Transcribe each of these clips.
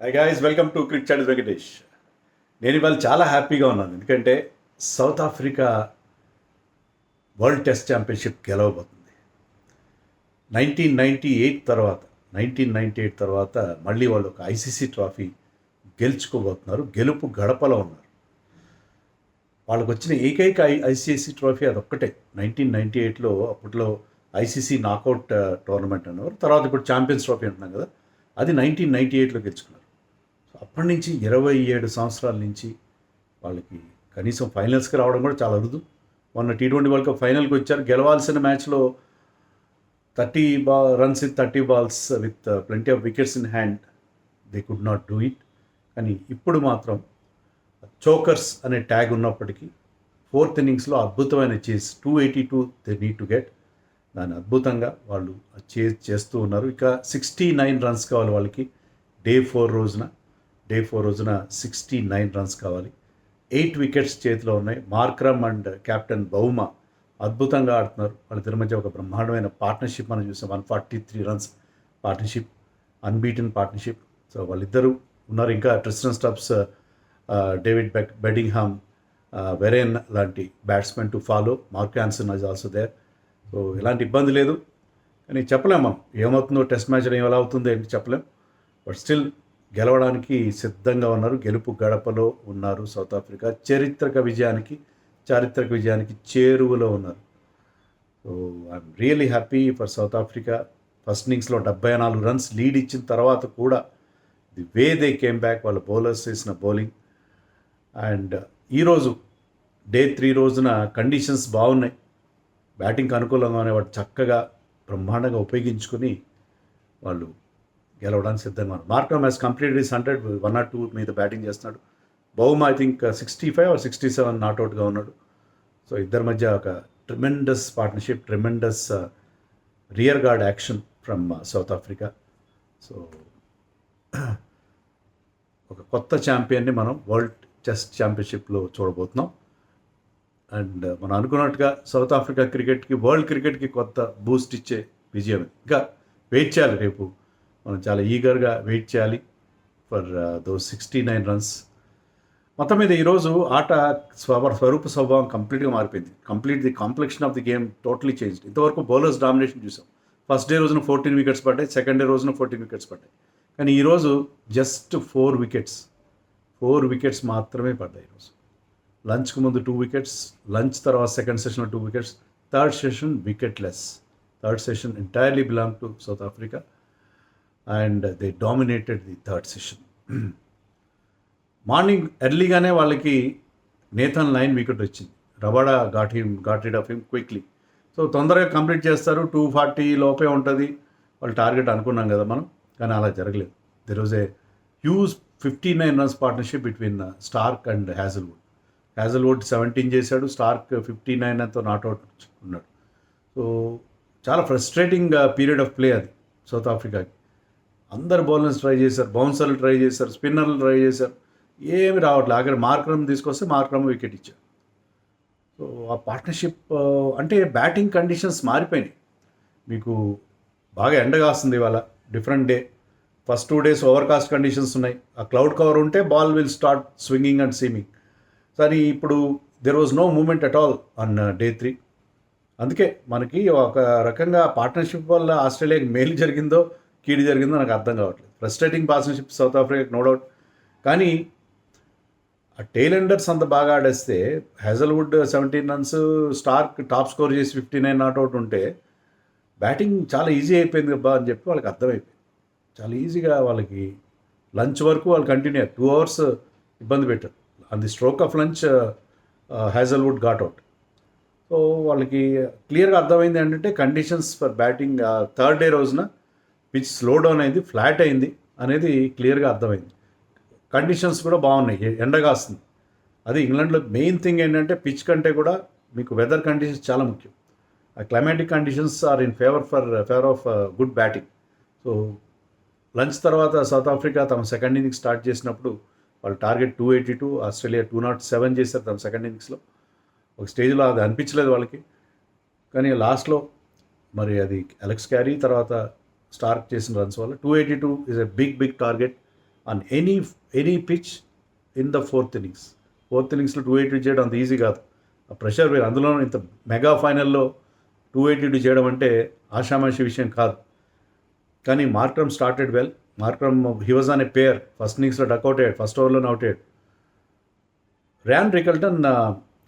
High guys, welcome to cricket channel Venkatesh. నేను ఇవాళ చాలా హ్యాపీగా ఉన్నాను, ఎందుకంటే South Africa world test championship గెలవబోతుంది. 1998 తర్వాత మళ్ళీ వాళ్ళు ఒక ఐసీసీ ట్రోఫీ గెలుచుకోబోతున్నారు. గెలుపు గడపలో ఉన్నారు. వాళ్ళకు వచ్చిన ఏకైక ఐసీసీ ట్రోఫీ అదొక్కటే. 1998లో అప్పట్లో ఐసీసీ నాకౌట్ టోర్నమెంట్ అన్నారు. తర్వాత ఇప్పుడు ఛాంపియన్స్ ట్రోఫీ అంటున్నాం కదా, అది 1998లో గెలుచుకున్నారు. అప్పటి నుంచి 27 సంవత్సరాల నుంచి వాళ్ళకి కనీసం ఫైనల్స్కి రావడం కూడా చాలా అరుదు. మొన్న T20 వరల్డ్ కప్ ఫైనల్కి వచ్చారు. గెలవాల్సిన మ్యాచ్లో 30 runs in 30 balls with plenty of wickets in hand they could not do it. కానీ ఇప్పుడు మాత్రం చోకర్స్ అనే ట్యాగ్ ఉన్నప్పటికీ 4th innings అద్భుతమైన chase 282 they need to get. దాన్ని అద్భుతంగా వాళ్ళు చేస్తూ ఉన్నారు. ఇక 69 runs కావాలి వాళ్ళకి. డే 4 రోజున 69 runs కావాలి. 8 wickets చేతిలో ఉన్నాయి. మార్క్రమ్ అండ్ కెప్టెన్ బౌమా అద్భుతంగా ఆడుతున్నారు. వాళ్ళిద్దరి మధ్య ఒక బ్రహ్మాండమైన పార్ట్నర్షిప్ మనం చూసాం. 143 runs partnership, unbeaten partnership. So వాళ్ళిద్దరూ ఉన్నారు. ఇంకా Tristan Stubbs, David Bedingham, Verreynne లాంటి batsmen to follow. Marco Jansen is also there. So ఎలాంటి ఇబ్బంది లేదు. కానీ చెప్పలేం మనం ఏమవుతుందో, టెస్ట్ మ్యాచ్లో ఎలా అవుతుందో ఏంటి చెప్పలేం. బట్ స్టిల్ గెలవడానికి సిద్ధంగా ఉన్నారు. గెలుపు గడపలో ఉన్నారు సౌత్ ఆఫ్రికా. చారిత్రక విజయానికి చేరువలో ఉన్నారు. So I'm really happy for south Africa. First ఇన్నింగ్స్లో 74 runs లీడ్ ఇచ్చిన తర్వాత కూడా the way they came back, వాళ్ళ బౌలర్స్ చేసిన బౌలింగ్. అండ్ ఈరోజు డే 3 రోజున కండిషన్స్ బాగున్నాయి. బ్యాటింగ్కి అనుకూలంగానే వాడు చక్కగా బ్రహ్మాండంగా ఉపయోగించుకొని వాళ్ళు గెలవడానికి సిద్ధంగా ఉన్నారు. Markram has completed his 100, 1 or 2 మీద బ్యాటింగ్ చేస్తున్నాడు. బౌమా ఐ థింక్ 65 or 67 నాట్అవుట్గా ఉన్నాడు. సో ఇద్దరి మధ్య ఒక tremendous partnership, tremendous rear guard action from South Africa. So ఒక కొత్త ఛాంపియన్ని మనం వరల్డ్ చెస్ ఛాంపియన్షిప్లో చూడబోతున్నాం. అండ్ మనం అనుకున్నట్టుగా సౌత్ ఆఫ్రికా క్రికెట్కి, వరల్డ్ క్రికెట్కి కొత్త బూస్ట్ ఇచ్చే విజయం. ఇంకా వెయిట్ చేయాలి. రేపు మనం చాలా ఈగర్గా వెయిట్ చేయాలి ఫర్ దోస్ 69 runs. మొత్తం మీద ఈరోజు ఆట స్వరూప స్వభావం కంప్లీట్గా మారిపోయింది. The complexion of the game totally changed. ఇంతవరకు బౌలర్స్ డామినేషన్ చూసాం. ఫస్ట్ డే రోజున 14 wickets పడ్డాయి, సెకండ్ డే రోజున 14 wickets పడ్డాయి. కానీ ఈరోజు జస్ట్ 4 wickets మాత్రమే పడ్డాయి. ఈరోజు లంచ్కు ముందు 2 wickets, లంచ్ తర్వాత సెకండ్ సెషన్లో 2 wickets, third session wicketless. Third session entirely belong to South Africa and they dominated the third session. Morning ఎర్లీగానే వాళ్ళకి నేథన్ లైన్ వికెట్ వచ్చింది. Rabada got rid of him quickly. So తొందరగా complete చేస్తారు. 240 లోపే ఉంటుంది వాళ్ళ టార్గెట్ అనుకున్నాం కదా మనం. కానీ అలా జరగలేదు. There was a huge 59 runs partnership between Starc and Hazlewood 17 చేశాడు. స్టార్క్ 59తో నాట్అవుట్ ఉన్నాడు. సో చాలా ఫ్రస్ట్రేటింగ్ పీరియడ్ ఆఫ్ ప్లే అది సౌత్ ఆఫ్రికాకి. అందరు బౌలర్స్ ట్రై చేశారు, బౌన్సర్లు ట్రై చేశారు, స్పిన్నర్లు ట్రై చేశారు, ఏమి రావట్లేదు. ఆఖరి మార్క్రమ్ తీసుకొస్తే మార్క్రమ్ వికెట్ ఇచ్చారు. సో ఆ పార్ట్నర్షిప్ అంటే బ్యాటింగ్ కండిషన్స్ మారిపోయినాయి. మీకు బాగా ఎండగాస్తుంది ఇవాళ, different day. First 2 days overcast conditions ఉన్నాయి. ఆ క్లౌడ్ కవర్ ఉంటే ball will start swinging and seaming. కానీ ఇప్పుడు there was no movement at all on day 3. అందుకే మనకి ఒక రకంగా పార్ట్నర్షిప్ వల్ల ఆస్ట్రేలియాకి మేలు జరిగిందో కీడు జరిగిందో నాకు అర్థం కావట్లేదు. ఫ్రస్ట్రేటింగ్ పార్ట్నర్షిప్ సౌత్ ఆఫ్రికాకి, నో డౌట్. కానీ ఆ టెయిల్ ఎండర్స్ అంత బాగా ఆడేస్తే, Hazlewood 17 runs, Starc top score చేసి 59 నాట్అవుట్ ఉంటే బ్యాటింగ్ చాలా ఈజీ అయిపోయింది కదా అని చెప్పి వాళ్ళకి అర్థమైపోయింది. చాలా ఈజీగా వాళ్ళకి లంచ్ వరకు వాళ్ళు కంటిన్యూ 2 hours ఇబ్బంది పెట్టారు. On the stroke of lunch Hazlewood got out. So వాళ్ళకి క్లియర్గా అర్థమైంది ఏంటంటే conditions for batting third day రోజున పిచ్ స్లో డౌన్ అయింది, ఫ్లాట్ అయింది అనేది క్లియర్గా అర్థమైంది. కండిషన్స్ కూడా బాగున్నాయి, ఎండగా వస్తుంది. అది ఇంగ్లాండ్లో మెయిన్ థింగ్ ఏంటంటే పిచ్ కంటే కూడా మీకు వెదర్ కండిషన్స్ చాలా ముఖ్యం. ఆ climatic conditions are in favour of good batting. So lunch తర్వాత సౌత్ ఆఫ్రికా తమ సెకండ్ ఇన్నింగ్స్ స్టార్ట్ చేసినప్పుడు వాళ్ళ టార్గెట్ 282, ఆస్ట్రేలియా 207 చేశారు తమ సెకండ్ ఇన్నింగ్స్లో. ఒక స్టేజ్లో అది అనిపించలేదు వాళ్ళకి. కానీ లాస్ట్లో మరి అది అలెక్స్ క్యారీ తర్వాత స్టార్క్ చేసిన రన్స్ వల్ల 282 is a big target. On any pitch in the fourth ఇన్నింగ్స్లో 282 చేయడం అంత ఈజీ కాదు. ఆ ప్రెషర్ వేరు. అందులో ఇంత మెగా ఫైనల్లో 282 చేయడం అంటే ఆషామాషి విషయం కాదు. కానీ Markram started well. Markram he was on a pair. First ఇన్నింగ్స్లో డక్అవుట్ అయ్యాడు, ఫస్ట్ ఓవర్లోనే అవుట్ అయ్యాడు. ర్యాన్ రికల్టన్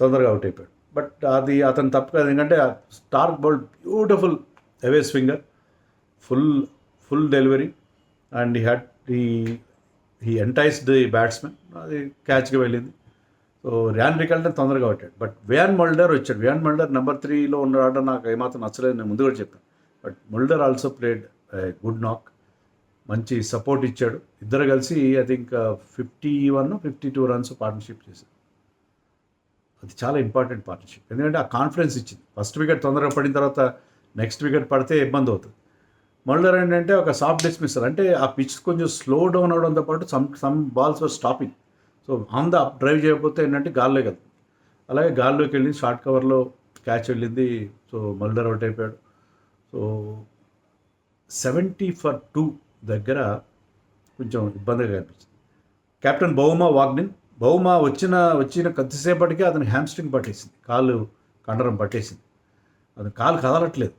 తొందరగా అవుట్ అయిపోయాడు. బట్ అది అతను తప్పు కాదు, ఎందుకంటే Starc bowled beautiful away swinger, full delivery and he enticed the batsmen. అది క్యాచ్గా వెళ్ళింది. సో ర్యాన్ రికల్టన్ తొందరగా అవుతాడు. బట్ వ్యాన్ మల్డర్ వచ్చాడు. వ్యాన్ మల్డర్ నెంబర్ 3లో ఉన్నాడు. నాకు ఏమాత్రం నచ్చలేదు, నేను ముందు కూడా చెప్పాను. But Mulder also played good నాక్, మంచి సపోర్ట్ ఇచ్చాడు. ఇద్దరు కలిసి ఐ థింక్ 51-52 రన్స్ పార్ట్నర్షిప్ చేశారు. అది చాలా ఇంపార్టెంట్ పార్ట్నర్షిప్, ఎందుకంటే ఆ కాన్ఫిడెన్స్ ఇచ్చింది. ఫస్ట్ వికెట్ తొందరగా పడిన తర్వాత నెక్స్ట్ వికెట్ పడితే ఇబ్బంది అవుతుంది. మల్డర్ ఏంటంటే ఒక సాఫ్ట్ డిస్మిస్సర్, అంటే ఆ పిచ్ కొంచెం స్లో డౌన్ అవడంతో పాటు some balls were stopping. So on the up drive చేయకపోతే ఏంటంటే గాల్లో కదా, అలాగే గాల్లోకి వెళ్ళింది. షార్ట్ కవర్లో క్యాచ్ వెళ్ళింది. సో మల్డర్ అవుట్ అయిపోయాడు. సో 70 for 2 దగ్గర కొంచెం ఇబ్బందిగా కనిపించింది. కెప్టెన్ బౌమా వచ్చిన కొద్దిసేపటికే అతను హ్యామ్స్ట్రింగ్ పట్టేసింది, కాలు కండరం పట్టేసింది. అతను కాలు కదలట్లేదు.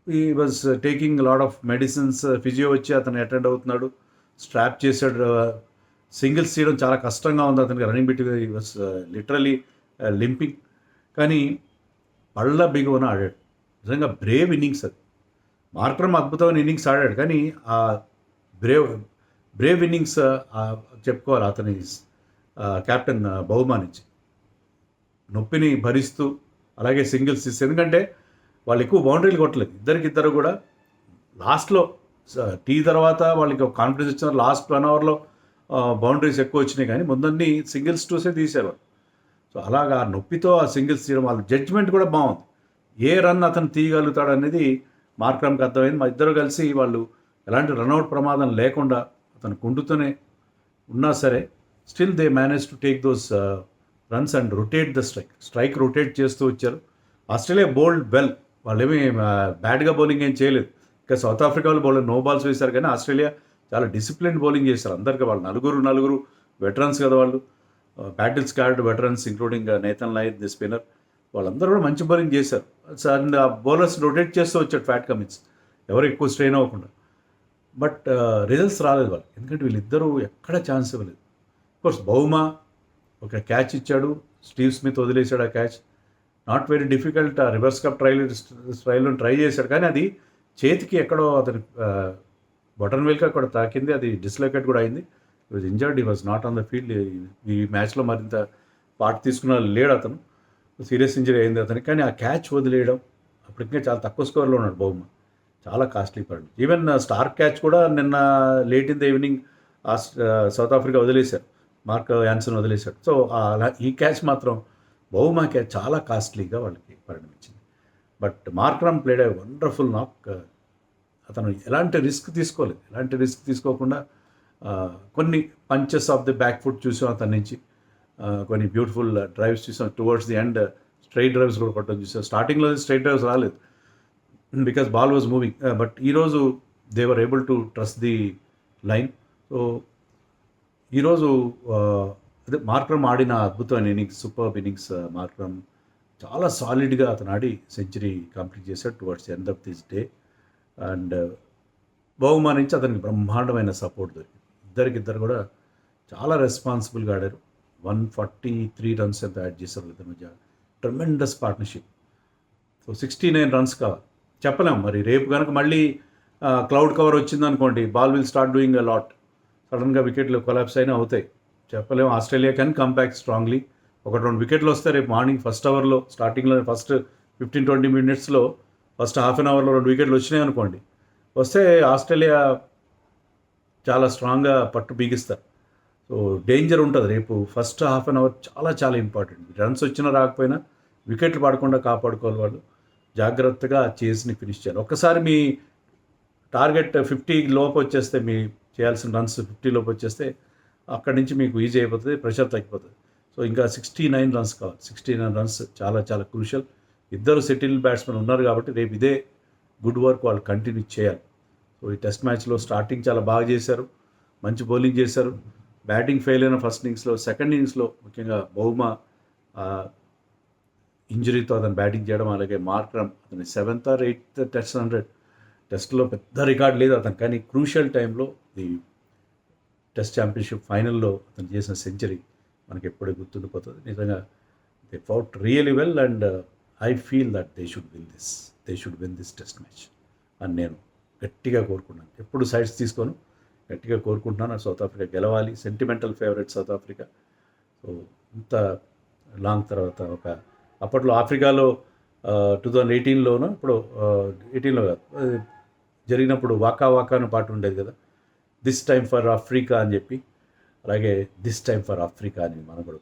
ఈ was taking lot of medicines. Physio వచ్చి అతను అటెండ్ అవుతున్నాడు, స్ట్రాప్ చేశాడు. సింగిల్స్ చేయడం చాలా కష్టంగా ఉంది అతనికి. Running bit was literally limping. కానీ పళ్ళ బిగువన ఆడాడు. నిజంగా బ్రేవ్ ఇన్నింగ్స్ అది. మార్క్రమ్ అద్భుతమైన ఇన్నింగ్స్ ఆడాడు, కానీ ఆ బ్రేవ్ ఇన్నింగ్స్ చెప్పుకోవాలి అతని కెప్టెన్ బౌమా నుంచి. నొప్పిని భరిస్తూ అలాగే సింగిల్స్ ఇస్తే, ఎందుకంటే వాళ్ళు ఎక్కువ బౌండరీలు కొట్టలేదు. ఇద్దరు కూడా లాస్ట్లో టీ తర్వాత వాళ్ళకి ఒక కాన్ఫిడెన్స్ ఇచ్చిన లాస్ట్ 1 అవర్లో బౌండరీస్ ఎక్కువ వచ్చినాయి, కానీ ముందన్నీ సింగిల్స్ టూసే తీశారు వాళ్ళు. సో అలాగా నొప్పితో ఆ సింగిల్స్ తీయడం, వాళ్ళ జడ్జ్మెంట్ కూడా బాగుంది. ఏ రన్ అతను తీయగలుగుతాడు అనేది మార్క్రమ్కి అర్థమైంది. మా ఇద్దరు కలిసి వాళ్ళు ఎలాంటి రన్అట్ ప్రమాదం లేకుండా అతను కుంటుతూనే ఉన్నా సరే still they manage to take those runs and rotate the strike rotate చేస్తూ వచ్చారు. Australia bowled well. వాళ్ళు ఏమీ బ్యాడ్గా బౌలింగ్ ఏం చేయలేదు. ఇంకా సౌత్ ఆఫ్రికా వాళ్ళు బౌలర్ నో బాల్స్ వేశారు, కానీ ఆస్ట్రేలియా చాలా డిసిప్లిన్ బౌలింగ్ చేశారు. అందరికీ వాళ్ళు నలుగురు వెటరన్స్ కదా వాళ్ళు, battle scared veterans including Nathan Lyon the spinner. వాళ్ళందరూ కూడా మంచి బౌలింగ్ చేశారు. అండ్ ఆ బౌలర్స్ రొటేట్ చేస్తూ వచ్చాడు ఫ్యాట్ కమిన్స్, ఎవరు ఎక్కువ స్ట్రెయిన్ అవ్వకుండా. బట్ రిజల్ట్స్ రాలేదు వాళ్ళు, ఎందుకంటే వీళ్ళిద్దరూ ఎక్కడ ఛాన్స్ ఇవ్వలేదు. కోర్స్ బౌమా ఒక క్యాచ్ ఇచ్చాడు, స్టీవ్ స్మిత్ వదిలేశాడు ఆ catch. Not very difficult. Reverse cut ట్రైలో ట్రై చేశాడు, కానీ అది చేతికి ఎక్కడో అతని బటన్ వెల్కి అక్కడ తాకింది. అది డిస్లొకేట్ కూడా అయింది. ఈ వాజ్ ఇంజర్డ్, ఈ was not on the field. ఈ మ్యాచ్లో మరింత పార్ట్ తీసుకున్న లేడు అతను. సీరియస్ ఇంజరీ అయింది అతనికి. కానీ ఆ క్యాచ్ వదిలేయడం, అప్పటికే చాలా తక్కువ స్కోర్లో ఉన్నాడు బౌమా, చాలా కాస్ట్లీ పడింది. ఈవెన్ స్టార్ క్యాచ్ కూడా నిన్న late in the evening South Africa వదిలేశారు, మార్క్ యాన్సన్ వదిలేశాడు. సో ఈ క్యాచ్ మాత్రం బౌమా క్యాచ్ చాలా కాస్ట్లీగా వాళ్ళకి పరిణమించింది. But Markram played a wonderful knock. అతను ఎలాంటి రిస్క్ తీసుకోకుండా కొన్ని punches off the back foot చూసాం అతని నుంచి, కొన్ని బ్యూటిఫుల్ డ్రైవ్స్ చూసాం. Towards the end straight drives కూడా కొట్టడం చూసాం. స్టార్టింగ్లో స్ట్రైట్ డ్రైవ్స్ రాలేదు because ball was moving. But ఈరోజు they were able to trust the line. So ఈరోజు అదే మార్క్రమ్ ఆడిన అద్భుతమైన ఇన్నింగ్స్, సూపర్ ఇన్నింగ్స్. మార్క్రమ్ చాలా సాలిడ్గా అతను ఆడి సెంచరీ కంప్లీట్ చేశాడు towards the end of this day. And Bavuma నుంచి అతనికి బ్రహ్మాండమైన సపోర్ట్ దొరికింది. ఇద్దరు కూడా చాలా రెస్పాన్సిబుల్గా ఆడారు. 143 రన్స్ ఎంత యాడ్ చేశారు ఇద్దరి మధ్య. Tremendous partnership. సో 69 రన్స్ కావాలి. చెప్పలేము మరి, రేపు కనుక మళ్ళీ క్లౌడ్ కవర్ వచ్చిందనుకోండి, ball will start doing a lot. సడన్గా వికెట్లు కొలాప్స్ అయినా అవుతాయి, చెప్పలేము. Australia can comeback strongly. 1-2 వికెట్లు వస్తాయి రేపు మార్నింగ్ ఫస్ట్ అవర్లో. స్టార్టింగ్లో ఫస్ట్ 15-20 మినిట్స్లో ఫస్ట్ హాఫ్ అన్ అవర్లో 2 వికెట్లు వచ్చినాయి అనుకోండి, వస్తే ఆస్ట్రేలియా చాలా స్ట్రాంగ్గా పట్టు బిగిస్తారు. సో డేంజర్ ఉంటుంది రేపు. ఫస్ట్ హాఫ్ అన్ అవర్ చాలా ఇంపార్టెంట్. రన్స్ వచ్చినా రాకపోయినా వికెట్లు పడకుండా కాపాడుకోవాలి వాళ్ళు. జాగ్రత్తగా చేసిని ఫినిష్ చేయాలి. ఒక్కసారి మీ టార్గెట్ 50 లోపు వచ్చేస్తే, మీ చేయాల్సిన రన్స్ 50 లోపు వచ్చేస్తే అక్కడి నుంచి మీకు ఈజీ అయిపోతుంది, ప్రెషర్ తగ్గిపోతుంది. సో ఇంకా 69 రన్స్ కావాలి. 69 రన్స్ చాలా క్రూషియల్. ఇద్దరు సెటిల్ బ్యాట్స్మెన్ ఉన్నారు కాబట్టి రేపు ఇదే గుడ్ వర్క్ వాళ్ళు కంటిన్యూ చేయాలి. సో ఈ టెస్ట్ మ్యాచ్లో స్టార్టింగ్ చాలా బాగా చేశారు. మంచి బౌలింగ్ చేశారు. బ్యాటింగ్ ఫెయిల్ అయిన ఫస్ట్ ఇన్నింగ్స్లో, సెకండ్ ఇన్నింగ్స్లో ముఖ్యంగా బౌమా ఇంజరీతో అతను బ్యాటింగ్ చేయడం, అలాగే మార్క్రమ్ అతని 7th or 8th టెస్ట్ 100 టెస్ట్లో పెద్ద రికార్డ్ లేదు అతను, కానీ క్రూషియల్ టైంలో ది టెస్ట్ ఛాంపియన్షిప్ ఫైనల్లో అతను చేసిన సెంచరీ మనకి ఎప్పుడూ గుర్తుండిపోతుంది. నిజంగా they fought really well and I feel that they should win this test match అని నేను గట్టిగా కోరుకున్నాను. ఎప్పుడు సైడ్స్ తీసుకోను, గట్టిగా కోరుకుంటున్నాను సౌత్ ఆఫ్రికా గెలవాలి. Sentimental favourite south Africa. So ఇంత లాంగ్ తర్వాత అప్పట్లో ఆఫ్రికాలో 2018లోనో ఇప్పుడు 18లో కాదు, జరిగినప్పుడు వాకా వాకా అనే పాట ఉండేది కదా, దిస్ టైమ్ ఫర్ ఆఫ్రికా అని చెప్పి, అలాగే దిస్ టైమ్ ఫర్ ఆఫ్రికా అని మనం కూడా